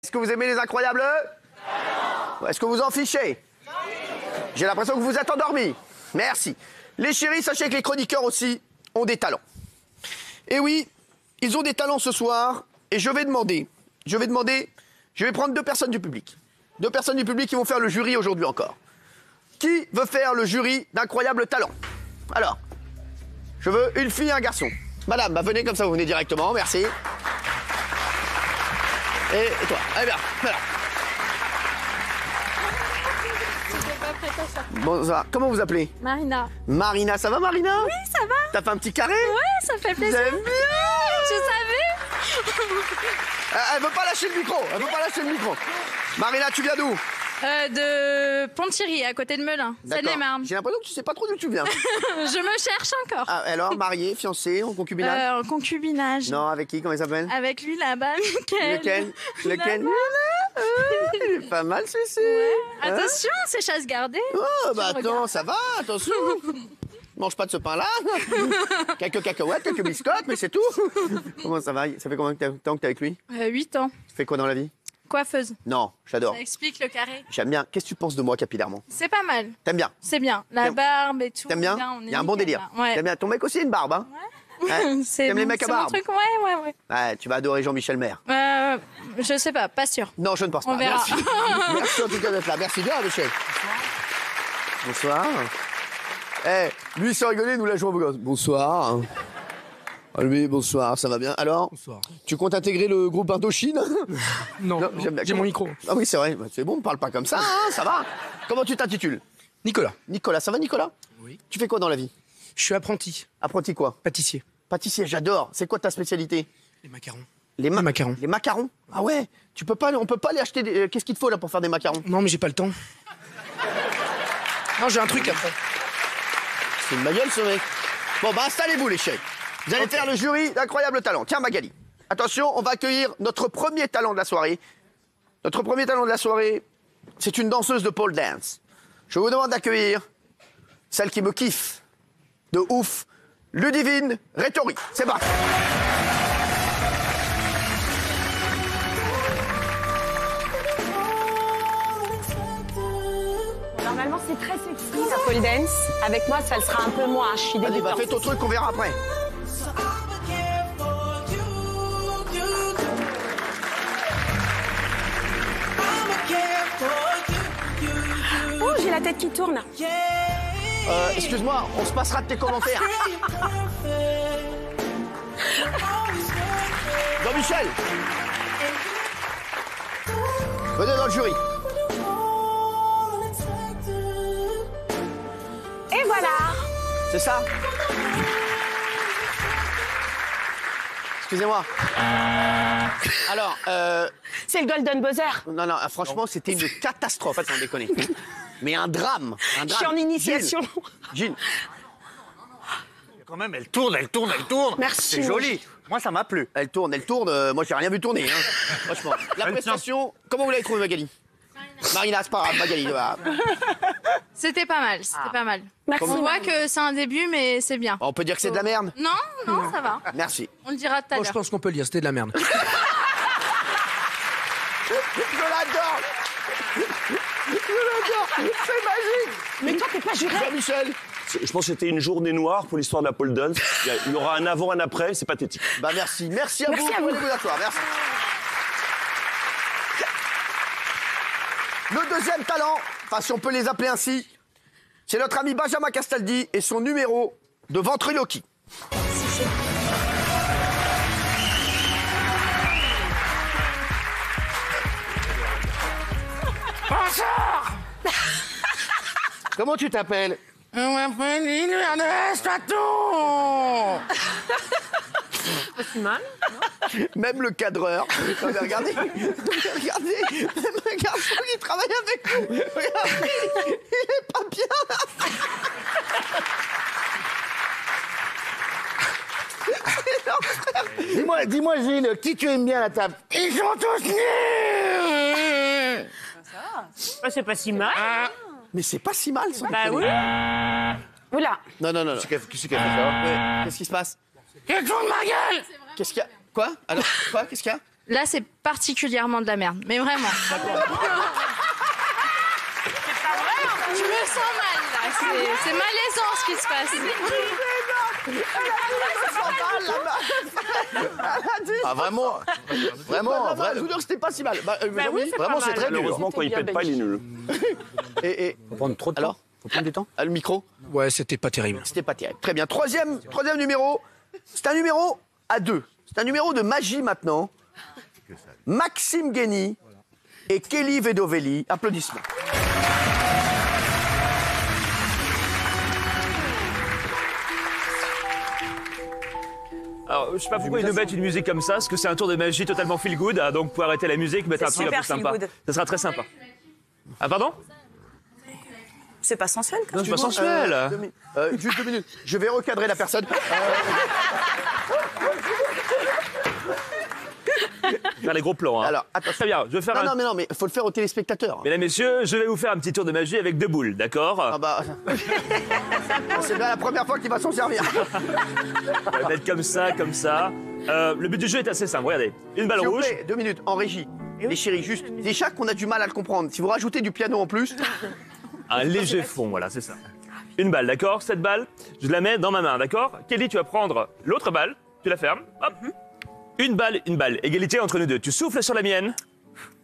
Est-ce que vous aimez les incroyables? Est-ce que vous en fichez? J'ai l'impression que vous êtes endormis. Merci. Les chéris, sachez que les chroniqueurs aussi ont des talents. Et oui, ils ont des talents ce soir. Et je vais prendre 2 personnes du public. 2 personnes du public qui vont faire le jury aujourd'hui encore. Qui veut faire le jury d'incroyables talents? Alors, je veux une fille et un garçon. Madame, bah venez comme ça, vous venez directement, merci. Et toi, allez bien, voilà. Bonsoir, comment vous appelez? Marina. Marina, ça va Marina? Oui, ça va. T'as fait un petit carré? Ouais, ça fait plaisir. J'aime bien. Je savais. Elle veut pas lâcher le micro, Marina, tu viens d'où? De Ponthierry, à côté de Melun. Seine-et-Marne. J'ai l'impression que tu sais pas trop d'où tu viens. Je me cherche encore. Ah, alors, mariée, fiancée, en concubinage? En concubinage. Non, avec qui? Comment il s'appelle? Avec lui là-bas, Mickaël. Lequel? Il est pas mal celui-ci. Ouais. Hein? Attention, c'est chasse gardée. Oh, bah attends, regarde. ça va, attention. Mange pas de ce pain-là. Quelques cacahuètes, quelques biscottes, mais c'est tout. Comment ça va? Ça fait combien de temps que t'es avec lui? 8 ans. Tu fais quoi dans la vie? Coiffeuse. Non, j'adore. Ça explique le carré. J'aime bien. Qu'est-ce que tu penses de moi capillairement? C'est pas mal. T'aimes bien? C'est bien. La barbe et tout. T'aimes bien? Il y a un bon délire. Ouais. T'aimes bien? Ton mec aussi a une barbe, hein? Ouais. C'est T'aimes les mecs à c'est mon barbe? truc, ouais. Ouais, tu vas adorer Jean-Michel Maire. Je sais pas sûr. Non, je ne pense pas. On verra. Merci. Merci en tout cas d'être là. Merci bien, Michel. Bonsoir. Lui, sans rigoler, nous la jouons au gosse. Bonsoir. Ah, lui, bonsoir, ça va bien. Alors, Bonsoir. tu comptes intégrer le groupe Indochine? Non, j'aime bien. j'ai mon micro. Ah oui, c'est vrai. Bah, c'est bon, on parle pas comme ça, hein, ça va. Comment tu t'intitules? Nicolas. Nicolas, ça va Nicolas? Oui. Tu fais quoi dans la vie? Je suis apprenti, Apprenti quoi? pâtissier. Pâtissier, j'adore. C'est quoi ta spécialité? Les macarons. Les macarons. Les macarons? Ah ouais. On peut pas aller acheter des... Qu'est-ce qu'il te faut là pour faire des macarons? Non, mais j'ai pas le temps. Non, j'ai un truc après. C'est une ma gueule ce mec. Bon bah installez-vous les chéris. Vous allez faire le jury d'incroyables talents. Tiens Magali. Attention, on va accueillir notre premier talent de la soirée. Notre premier talent de la soirée, c'est une danseuse de pole dance. Je vous demande d'accueillir celle qui me kiffe de ouf, Ludivine Rétori. C'est parti. Normalement, c'est très sexy, la pole dance. Avec moi, ça le sera un peu moins. Je suis Vas-y, débutante. bah fais ton truc, on verra après. Oh, j'ai la tête qui tourne. Excuse-moi, on se passera de tes commentaires. Jean-Michel, venez dans le jury. Et voilà. C'est ça? Excusez-moi. Alors, C'est le Golden Buzzer. non, franchement, c'était une catastrophe, sans déconner. Mais un drame. Je suis en initiation. Gilles, Quand même, elle tourne. Merci. C'est joli. Moi, ça m'a plu. elle tourne. Moi, j'ai rien vu tourner. Hein. Franchement. La prestation, comment vous l'avez trouvée, Magali? Marina, c'est pas grave, Magali. Bah, C'était pas mal, pas mal. Merci. On voit que c'est un début, mais c'est bien. on peut dire que c'est de la merde? Non, ça va. Merci. On le dira tout à Moi, je l'heure. pense qu'on peut le dire, c'était de la merde. Je l'adore. C'est magique. Mais toi, t'es pas juré. Jean-Michel. Je pense que c'était une journée noire pour l'histoire de la pole dance. Il y aura un avant, un après, c'est pathétique. Bah merci. Merci à Merci vous. à vous. Allez vous asseoir. Merci. Le deuxième talent, enfin si on peut les appeler ainsi, c'est notre ami Benjamin Castaldi et son numéro de ventriloquie. Bonsoir. Comment tu t'appelles? On m'appelle Ernest Tatou. Pas si mal. Même le cadreur. Non, mais regardez, regardez, même un garçon qui travaille avec nous. Regardez, il est pas bien. Dis-moi, Gilles, qui tu aimes bien à la table? Ils sont tous nuls. C'est pas si mal. Mais c'est pas si mal ça. Bah oui. Oula. Non. Qui c'est qui a fait ça? Qu'est-ce qui se passe? Ils tournent ma gueule. Qu'est-ce qu'il y a? Quoi? Alors, quoi? Qu'est-ce qu'il y a? Là, c'est particulièrement de la merde. Mais vraiment. Je me sens mal, là. C'est malaisant, ce qui se passe. Ah, vraiment. Vraiment, Je vous jure que c'était pas si mal. oui, vraiment, c'est très dur. Heureusement, quand il pète pas, il est nul. Et Faut prendre trop de temps. alors, Faut prendre du temps. le micro, Ouais, c'était pas terrible. c'était pas terrible. Très bien. Troisième numéro. C'est un numéro à 2. C'est un numéro de magie maintenant. Maxime Guény et Kelly Vedovelli. Applaudissements. Alors, je sais pas pourquoi ils nous mettent une musique comme ça, parce que c'est un tour de magie totalement feel good. Donc, pour arrêter la musique, mettre un truc un peu sympa. Ça sera très sympa. Ah, pardon? C'est pas sensuel, quand Non, c'est pas sensuel. Juste 2 minutes. Je vais recadrer la personne. Faire les gros plans. Hein. Alors, attention. Très bien, je vais faire Non, mais il faut le faire aux téléspectateurs. Mesdames, messieurs, je vais vous faire un petit tour de magie avec 2 boules, d'accord? Ah bah. C'est bien la première fois qu'il va s'en servir. On va mettre comme ça, comme ça. Le but du jeu est assez simple, regardez. Une balle S'il vous rouge. plaît, 2 minutes, en régie. Les chéris, juste, des chats qu'on a du mal à le comprendre. Si vous rajoutez du piano en plus. Un léger fond, voilà, c'est ça. Une balle, d'accord? Cette balle, je la mets dans ma main, d'accord? Kelly, tu vas prendre l'autre balle, tu la fermes, hop. Une balle, égalité entre nous deux. Tu souffles sur la mienne,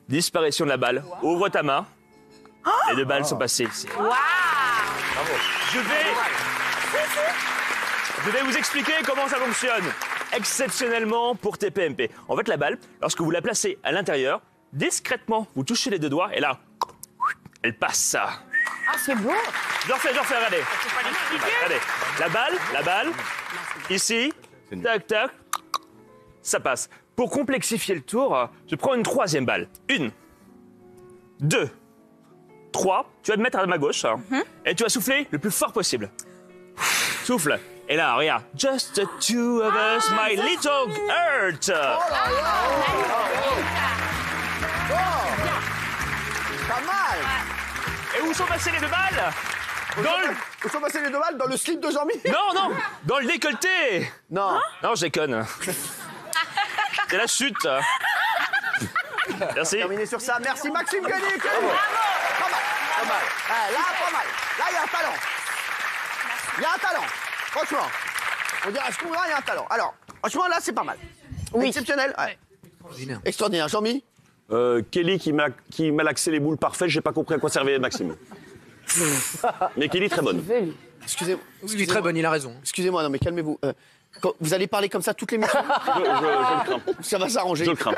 disparition de la balle. Ouvre ta main. Les 2 balles sont passées ici. Je vais vous expliquer comment ça fonctionne. Exceptionnellement pour TPMP. En fait, la balle, lorsque vous la placez à l'intérieur, discrètement, vous touchez les 2 doigts et là, elle passe. Ah, c'est beau. Je refais, regardez. Regardez. La balle, ici, tac, tac, ça passe. Pour complexifier le tour, je prends une 3e balle. 1, 2, 3. Tu vas te mettre à ma gauche et tu vas souffler le plus fort possible. Souffle. Et là, regarde. Just the two of us, my little heart. Pas mal. Et où sont passées les 2 balles? Où sont passées les 2 balles? Dans le slip de Jean-Mi? Non, dans le décolleté. Non. Non, je déconne. C'est la chute. Merci. Terminé sur ça. Merci Maxime Guény. Pas mal. Ah, là, pas mal. Là, il y a un talent. Il y a un talent. Franchement. On dirait à ce qu'on voit, il y a un talent. Alors, franchement, là, c'est pas mal. Oui. Exceptionnel. Ouais. Extraordinaire. Jean-Mi? Kelly qui malaxait les boules parfaites, j'ai pas compris à quoi servait Maxime. Mais Kelly, très bonne. Excusez-moi. Oui, très bonne, il a raison. Excusez-moi, non mais calmez-vous. Vous allez parler comme ça toutes les missions? Je le crains. Ça va s'arranger. Je le crains.